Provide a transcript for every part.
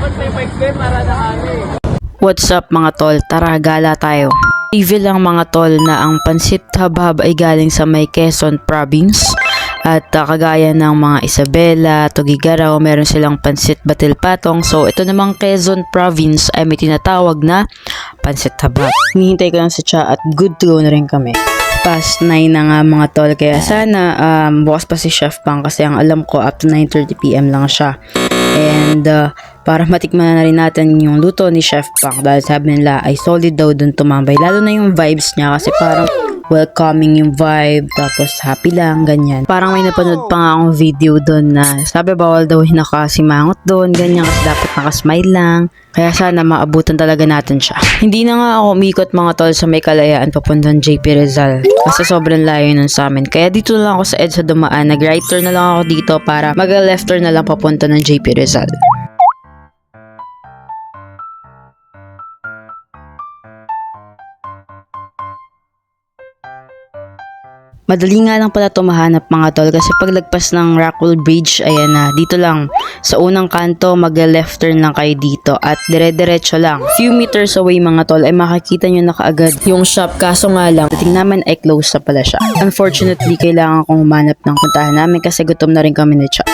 dapat may pa-explain para na kami. What's up mga tol? Tara, gala tayo. Reveal lang mga tol na ang Pansit Habhab ay galing sa may Quezon Province. At kagaya ng mga Isabela, Tugigaraw, meron silang Pansit Batil Patong. So ito namang Quezon Province ay may tinatawag na Pansit Habhab. Hinihintay ko lang sa cha at good to go na rin kami. Past 9 na nga mga tol, kaya sana bukas pa si Chef Pang kasi ang alam ko up to 9:30 PM lang siya. And para matikman na rin natin yung luto ni Chef Pang dahil sabi nila ay solid daw dun tumambay, lalo na yung vibes niya kasi parang welcoming yung vibe, tapos happy lang, ganyan. Parang may napanood pa nga akong video doon na sabi bawal daw nakasimangot doon, ganyan, kasi dapat nakasmile lang. Kaya sana maabutan talaga natin siya. Hindi na nga ako umikot mga tol sa may Kalayaan papuntang JP Rizal kasi sobrang layo nun sa amin. Kaya dito na lang ako sa EDSA dumaan, nag-right turn na lang ako dito para mag-left turn na lang papunta ng JP Rizal. Madali nga lang pala ito mahanap mga tol kasi paglagpas ng Rockwell Bridge, ayan na, dito lang. Sa unang kanto, mag-left turn lang kayo dito at dire-diretso lang. Few meters away mga tol ay makikita nyo na kaagad yung shop, kaso nga lang, dating naman ay close na pala siya. Unfortunately, kailangan kong humanap ng puntahan namin kasi gutom na rin kami ni Cha.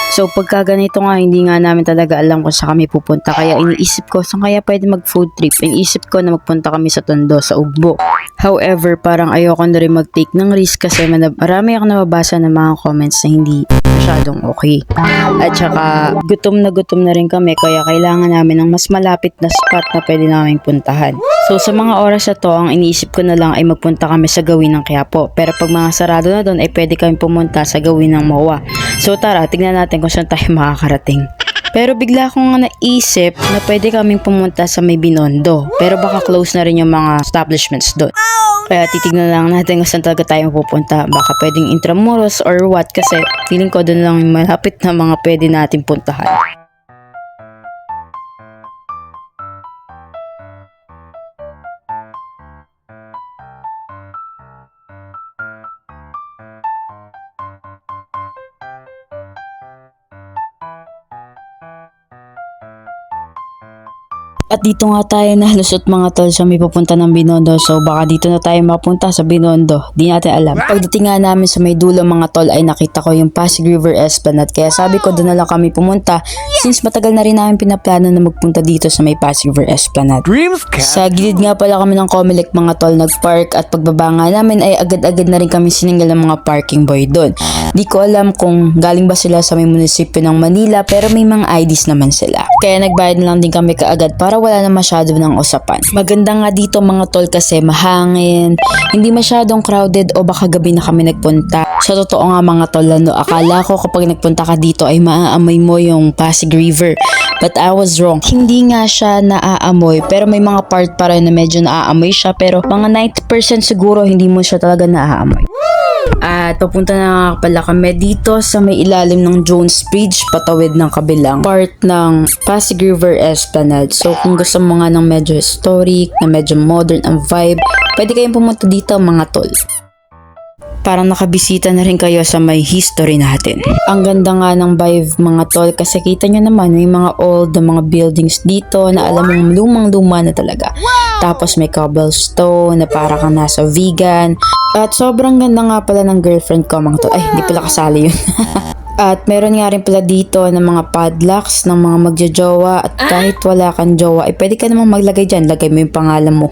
So pagka ganito nga, hindi nga namin talaga alam kung saan kami pupunta, kaya iniisip ko saan kaya pwede mag food trip. Iniisip ko na magpunta kami sa Tondo, sa Ugbo. However, parang ayoko na rin mag-take ng risk kasi marami akong nababasa ng mga comments na hindi masyadong okay. At saka gutom na rin kami, kaya kailangan namin ng mas malapit na spot na pwede namin puntahan. So sa mga oras na to, ang iniisip ko na lang ay magpunta kami sa Gawin ng Quiapo. Pero pag mga sarado na doon ay pwede kami pumunta sa Gawin ng MOA. So tara, tignan natin kung saan tayo makakarating. Pero bigla akong naisip na pwede kaming pumunta sa may Binondo. Pero baka close na rin yung mga establishments doon. Kaya titignan lang natin kung saan talaga tayo pupunta. Baka pwedeng Intramuros or what, kasi feeling ko doon lang yung malapit na mga pwede natin puntahan. At dito nga tayo nalusot mga tol sa may pupunta ng Binondo. So baka dito na tayo mapunta sa Binondo. Di natin alam. Pagdating nga namin sa may dulo mga tol ay nakita ko yung Pasig River Esplanade. Kaya sabi ko doon na lang kami pumunta since matagal na rin namin pinaplano na magpunta dito sa may Pasig River Esplanade. Sa gilid nga pala kami ng Comelec mga tol nagpark at pagbaba nga namin ay agad-agad na rin kami sininggal ng mga parking boy doon. Di ko alam kung galing ba sila sa may munisipyo ng Manila pero may mga IDs naman sila. Kaya nagbayad na lang din kami kaagad para wala na masyado ng usapan. Maganda nga dito mga tol kasi mahangin, hindi masyadong crowded o baka gabi na kami nagpunta. Sa totoo nga mga tol, akala ko kapag nagpunta ka dito ay maaamoy mo yung Pasig River. But I was wrong. Hindi nga siya naaamoy pero may mga part pa rin na medyo naaamoy siya pero mga 90% siguro hindi mo siya talaga naaamoy. At papunta na pala kami dito sa may ilalim ng Jones Bridge, patawid ng kabilang part ng Pasig River Esplanade. So kung gusto mo nga ng medyo historic, na medyo modern ang vibe, pwede kayong pumunta dito mga tol. Parang nakabisita na rin kayo sa may history natin. Ang ganda nga ng vibe mga tol kasi kita nyo naman may mga old na mga buildings dito na alam mong lumang-luma na talaga. Tapos may cobblestone na para kang nasa vegan. At sobrang ganda nga pala ng girlfriend ko mga tol. Ay, hindi pala kasali yun. At meron nga rin pala dito ng mga padlocks ng mga magjojowa. At kahit wala kang jowa, pwede ka namang maglagay dyan. Lagay mo yung pangalan mo.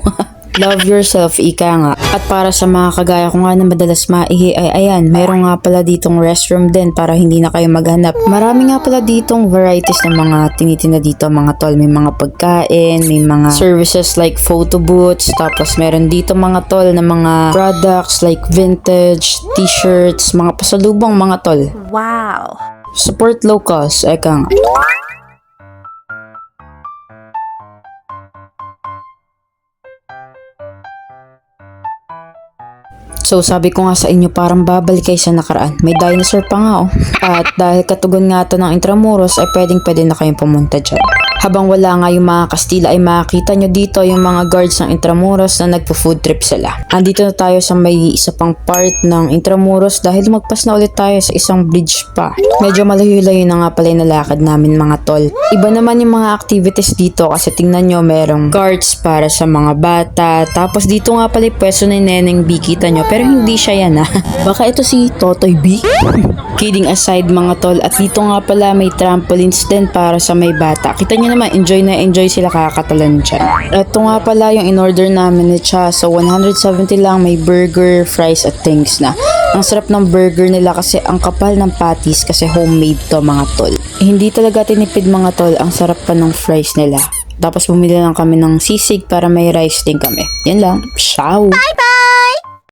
Love yourself, ika nga. At para sa mga kagaya ko nga na madalas maihi ay ayan, meron nga pala ditong restroom din para hindi na kayo maghanap. Marami nga pala ditong varieties ng mga tinitinda dito mga tol. May mga pagkain, may mga services like photo booths, tapos meron dito mga tol na mga products like vintage, t-shirts, mga pasalubong mga tol. Wow! Support locals, eka nga. So sabi ko nga sa inyo parang babalik kayo sa nakaraan. May dinosaur pa nga oh. At dahil katugon nga to ng Intramuros ay pwedeng na kayong pumunta dyan. Habang wala nga yung mga Kastila ay makikita nyo dito yung mga guards ng Intramuros na nagpo-food trip sila. Andito na tayo sa may isa pang part ng Intramuros dahil lumagpas na ulit tayo sa isang bridge pa. Medyo malayo-layo na nga pala yung nalakad namin mga tol. Iba naman yung mga activities dito kasi tingnan nyo merong carts para sa mga bata. Tapos dito nga pala yung pwesto ni Neneng B, kita nyo. Pero hindi siya yan ha. Baka ito si Totoy B? Kidding aside mga tol, at dito nga pala may trampolines din para sa may bata. Kita nyo naman, enjoy na enjoy sila kakatalan dyan. Ito nga pala yung in-order namin ni Cha. So 170 lang, may burger, fries at things na. Ang sarap ng burger nila kasi ang kapal ng patties kasi homemade to mga tol. Hindi talaga tinipid mga tol, ang sarap pa ng fries nila. Tapos bumili lang kami ng sisig para may rice din kami. Yan lang. Ciao! Bye-bye!